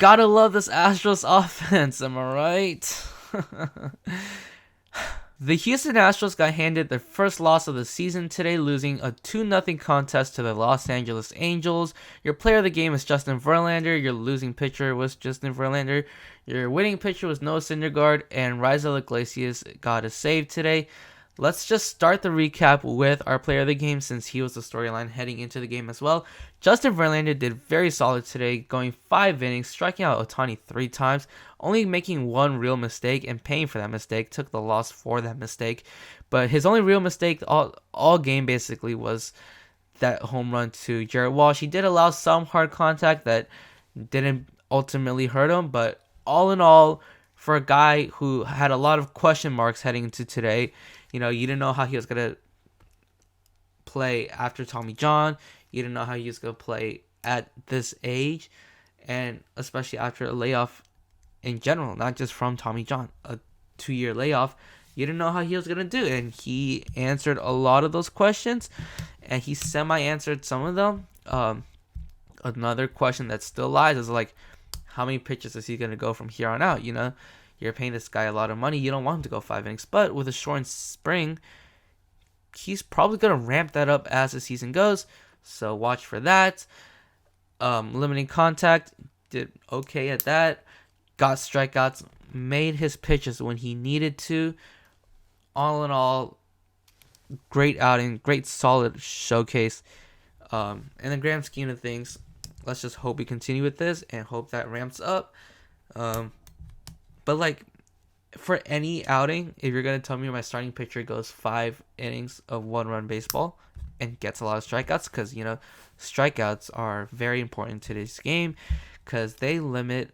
Gotta love this Astros offense, am I right? The Houston Astros got handed their first loss of the season today, losing a 2-0 contest to the Los Angeles Angels. Your player of the game is Justin Verlander. Your losing pitcher was Justin Verlander. Your winning pitcher was Noah Syndergaard, and Raisel Iglesias got a save today. Let's just start the recap with our player of the game, since he was the storyline heading into the game as well. Justin Verlander did very solid today, going 5 innings, striking out Ohtani 3 times, only making one real mistake and paying for that mistake, took the loss for that mistake. But his only real mistake all game basically was that home run to Jared Walsh. He did allow some hard contact that didn't ultimately hurt him, but all in all, for a guy who had a lot of question marks heading into today, you didn't know how he was going to play after Tommy John. You didn't know how he was going to play at this age, and especially after a layoff in general, not just from Tommy John, a 2-year layoff. You didn't know how he was going to do, and he answered a lot of those questions, and he semi-answered some of them. Another question that still lies is like, how many pitches is he going to go from here on out? You're paying this guy a lot of money. You don't want him to go 5 innings. But with a shortened spring, he's probably going to ramp that up as the season goes. So watch for that. Limiting contact, did okay at that. Got strikeouts, made his pitches when he needed to. All in all, great outing, great solid showcase. In the grand scheme of things, let's just hope we continue with this and hope that ramps up. But like, for any outing, if you're going to tell me my starting pitcher goes 5 innings of 1-run baseball and gets a lot of strikeouts, because, strikeouts are very important to this game because they limit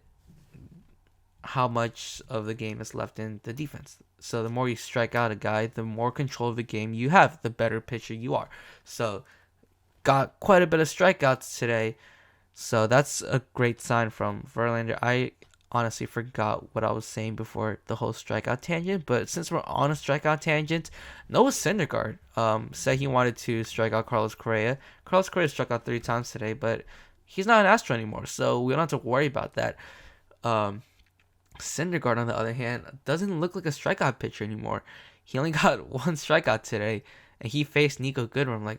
how much of the game is left in the defense. So the more you strike out a guy, the more control of the game you have, the better pitcher you are. So got quite a bit of strikeouts today. So that's a great sign from Verlander. I honestly forgot what I was saying before the whole strikeout tangent, but since we're on a strikeout tangent, Noah Syndergaard said he wanted to strike out Carlos Correa. Carlos Correa struck out 3 times today, but he's not an Astro anymore, so we don't have to worry about that. Syndergaard, on the other hand, doesn't look like a strikeout pitcher anymore. He only got 1 strikeout today, and he faced Nico Goodrum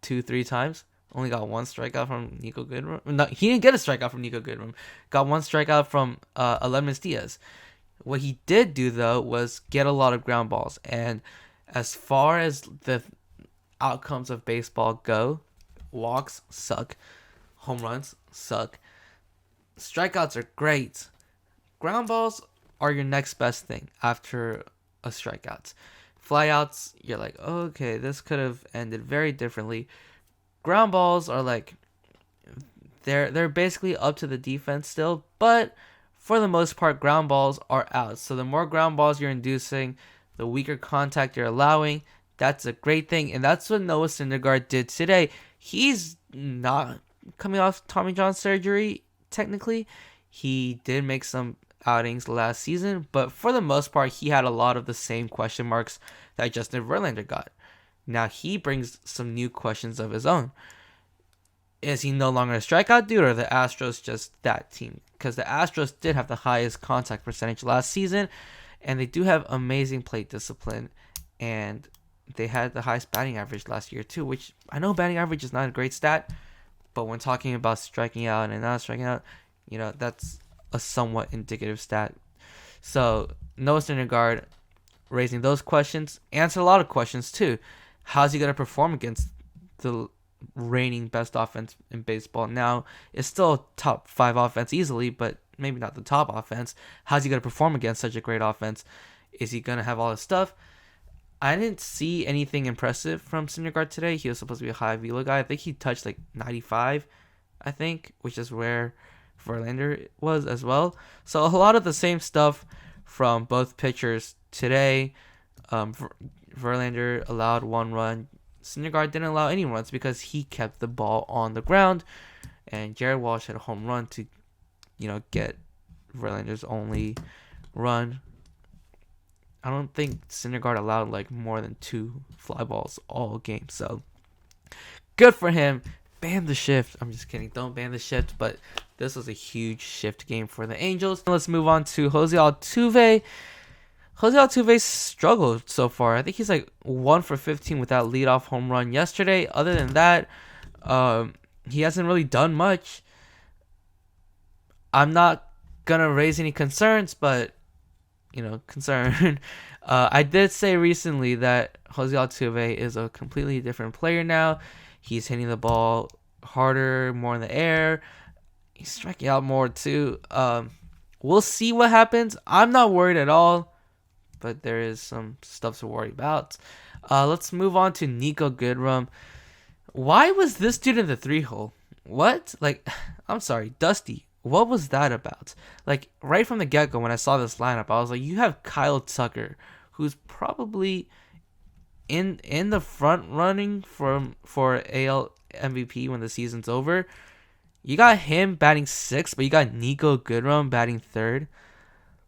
2-3 times. Only got 1 strikeout from Nico Goodrum. No, he didn't get a strikeout from Nico Goodrum. Got 1 strikeout from Aledmys Diaz. What he did do, though, was get a lot of ground balls. And as far as the outcomes of baseball go, walks suck. Home runs suck. Strikeouts are great. Ground balls are your next best thing after a strikeout. Flyouts, you're like, okay, this could have ended very differently. Ground balls are they're basically up to the defense still, but for the most part, ground balls are out. So the more ground balls you're inducing, the weaker contact you're allowing, that's a great thing. And that's what Noah Syndergaard did today. He's not coming off Tommy John surgery, technically. He did make some outings last season, but for the most part, he had a lot of the same question marks that Justin Verlander got. Now he brings some new questions of his own. Is he no longer a strikeout dude, or are the Astros just that team? Because the Astros did have the highest contact percentage last season, and they do have amazing plate discipline, and they had the highest batting average last year too, which I know batting average is not a great stat, but when talking about striking out and not striking out, that's a somewhat indicative stat. So Noah Syndergaard raising those questions, answered a lot of questions too. How's he going to perform against the reigning best offense in baseball? Now, it's still a top 5 offense easily, but maybe not the top offense. How's he going to perform against such a great offense? Is he going to have all this stuff? I didn't see anything impressive from Syndergaard today. He was supposed to be a high velo guy. I think he touched 95, which is where Verlander was as well. So a lot of the same stuff from both pitchers today. Verlander allowed 1 run. Syndergaard didn't allow any runs because he kept the ball on the ground. And Jared Walsh had a home run to, get Verlander's only run. I don't think Syndergaard allowed more than 2 fly balls all game. So good for him. ban the shift. I'm just kidding. Don't ban the shift, but this was a huge shift game for the Angels. Let's move on to Jose Altuve. Jose Altuve struggled so far. I think he's like 1 for 15 with that leadoff home run yesterday. Other than that, he hasn't really done much. I'm not gonna raise any concerns, but concern. I did say recently that Jose Altuve is a completely different player now. He's hitting the ball harder, more in the air. He's striking out more too. We'll see what happens. I'm not worried at all, but there is some stuff to worry about. Let's move on to Nico Goodrum. Why was this dude in the 3-hole? What? Like, I'm sorry, Dusty. What was that about? Like, right from the get-go when I saw this lineup, I was like, you have Kyle Tucker, who's probably in the front running for AL MVP when the season's over. You got him batting 6th, but you got Nico Goodrum batting 3rd.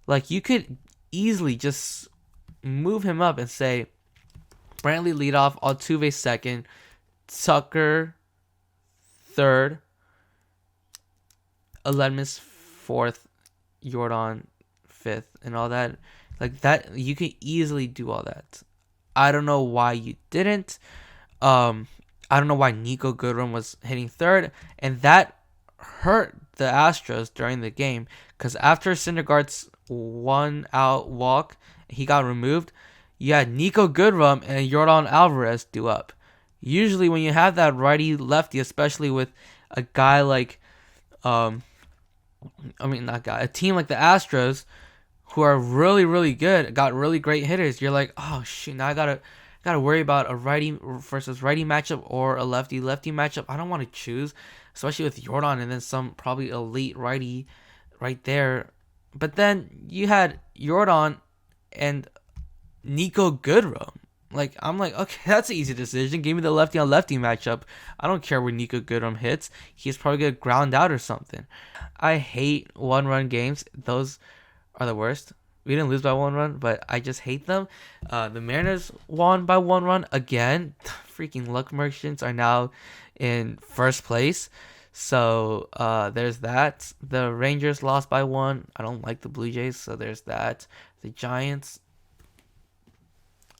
Like, you could easily just move him up and say Brantley leadoff, Altuve 2nd, Tucker 3rd, Aledmus 4th, Jordan 5th, and all that. Like that, you could easily do all that. I don't know why you didn't. I don't know why Nico Goodrum was hitting 3rd, and that hurt the Astros during the game because after Syndergaard's 1-out walk, he got removed. You had Nico Goodrum and Jordan Alvarez do up. Usually, when you have that righty lefty, especially with a guy like, a team like the Astros, who are really, really good, got really great hitters, you're like, oh shoot, now I gotta worry about a righty versus righty matchup or a lefty matchup. I don't want to choose, especially with Jordan and then some probably elite righty right there. But then you had Jordan and Nico Goodrum. Like, I'm like, okay, that's an easy decision. Give me the lefty on lefty matchup. I don't care where Nico Goodrum hits. He's probably gonna ground out or something. I hate 1-run games. Those are the worst. We didn't lose by 1 run, but I just hate them. The Mariners won by 1 run again. Freaking luck merchants are now in first place. So there's that. The Rangers lost by 1. I don't like the Blue Jays, so there's that. The Giants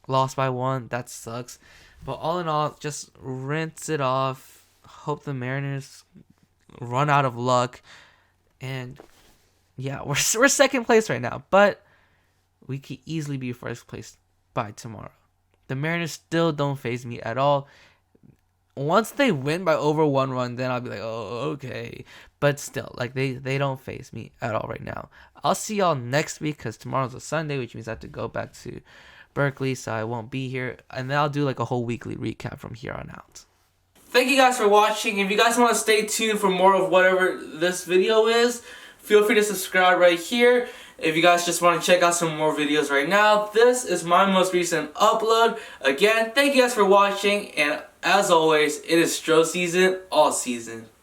lost by 1. That sucks. But all in all, just rinse it off. Hope the Mariners run out of luck. And yeah, we're second place right now, but we could easily be first place by tomorrow. The Mariners still don't faze me at all. Once they win by over 1 run, then I'll be like, oh, okay. But still, like, they don't faze me at all right now. I'll see y'all next week because tomorrow's a Sunday, which means I have to go back to Berkeley, so I won't be here. And then I'll do like a whole weekly recap from here on out. Thank you guys for watching. If you guys want to stay tuned for more of whatever this video is, feel free to subscribe right here. If you guys just want to check out some more videos right now, this is my most recent upload. Again, thank you guys for watching, and as always, it is Stro season all season.